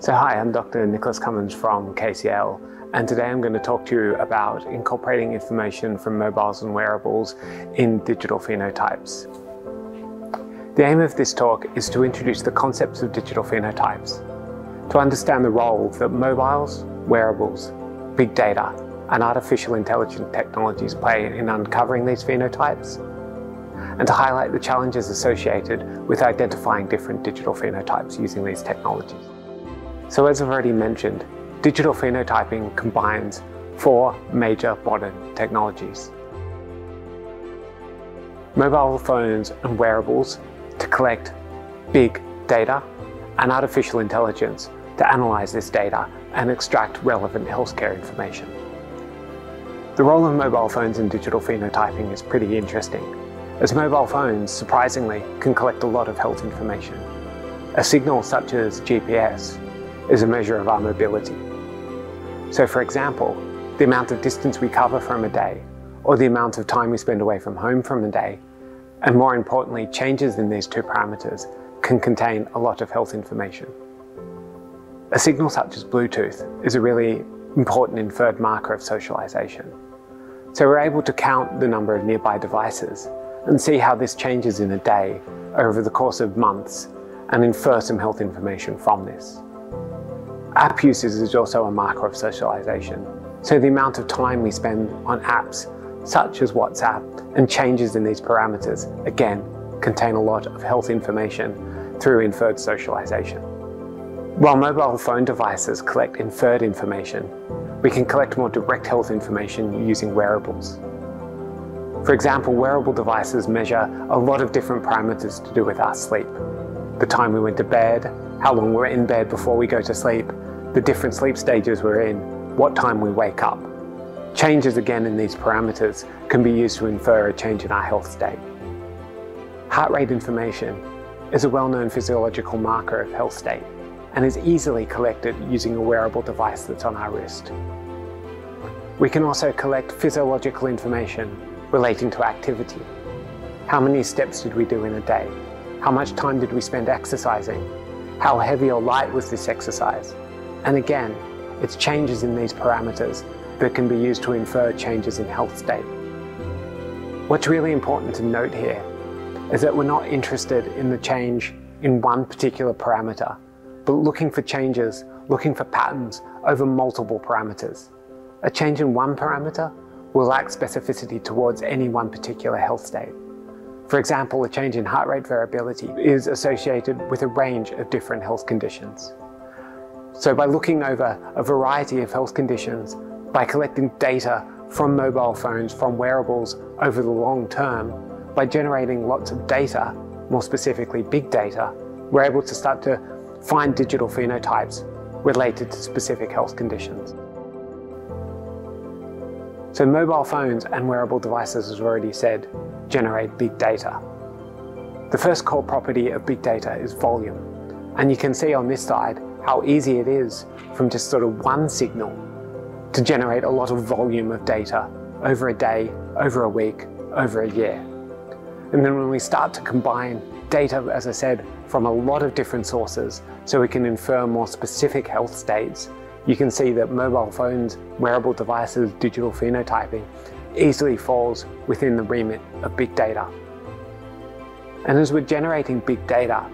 So hi, I'm Dr. Nicholas Cummins from KCL, and today I'm going to talk to you about incorporating information from mobiles and wearables in digital phenotypes. The aim of this talk is to introduce the concepts of digital phenotypes, to understand the role that mobiles, wearables, big data, and artificial intelligence technologies play in uncovering these phenotypes, and to highlight the challenges associated with identifying different digital phenotypes using these technologies. So as I've already mentioned, digital phenotyping combines four major modern technologies. Mobile phones and wearables to collect big data, and artificial intelligence to analyze this data and extract relevant healthcare information. The role of mobile phones in digital phenotyping is pretty interesting, as mobile phones, surprisingly, can collect a lot of health information. A signal such as GPS is a measure of our mobility. So for example, the amount of distance we cover from a day, or the amount of time we spend away from home from a day, and more importantly, changes in these two parameters can contain a lot of health information. A signal such as Bluetooth is a really important inferred marker of socialization. So we're able to count the number of nearby devices and see how this changes in a day over the course of months and infer some health information from this. App usage is also a marker of socialization. So the amount of time we spend on apps such as WhatsApp and changes in these parameters, again, contain a lot of health information through inferred socialization. While mobile phone devices collect inferred information, we can collect more direct health information using wearables. For example, wearable devices measure a lot of different parameters to do with our sleep. The time we went to bed, how long we're in bed before we go to sleep, the different sleep stages we're in, what time we wake up. Changes again in these parameters can be used to infer a change in our health state. Heart rate information is a well-known physiological marker of health state and is easily collected using a wearable device that's on our wrist. We can also collect physiological information relating to activity. How many steps did we do in a day? How much time did we spend exercising? How heavy or light was this exercise? And again, it's changes in these parameters that can be used to infer changes in health state. What's really important to note here is that we're not interested in the change in one particular parameter, but looking for changes, looking for patterns over multiple parameters. A change in one parameter will lack specificity towards any one particular health state. For example, a change in heart rate variability is associated with a range of different health conditions. So by looking over a variety of health conditions, by collecting data from mobile phones, from wearables over the long term, by generating lots of data, more specifically big data, we're able to start to find digital phenotypes related to specific health conditions. So mobile phones and wearable devices, as already said, generate big data. The first core property of big data is volume. And you can see on this side how easy it is from just sort of one signal to generate a lot of volume of data over a day, over a week, over a year. And then when we start to combine data, as I said, from a lot of different sources, so we can infer more specific health states, you can see that mobile phones, wearable devices, digital phenotyping easily falls within the remit of big data. And as we're generating big data,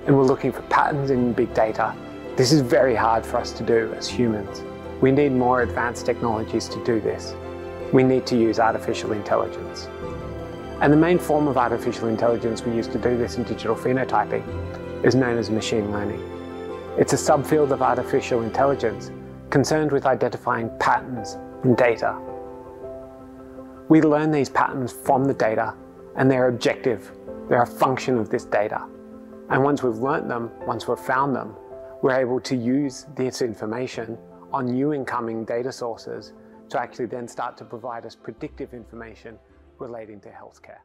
and we're looking for patterns in big data, this is very hard for us to do as humans. We need more advanced technologies to do this. We need to use artificial intelligence. And the main form of artificial intelligence we use to do this in digital phenotyping is known as machine learning. It's a subfield of artificial intelligence concerned with identifying patterns in data. We learn these patterns from the data, and they're objective. They're a function of this data. And once we've learnt them, once we've found them, we're able to use this information on new incoming data sources to actually then start to provide us predictive information relating to healthcare.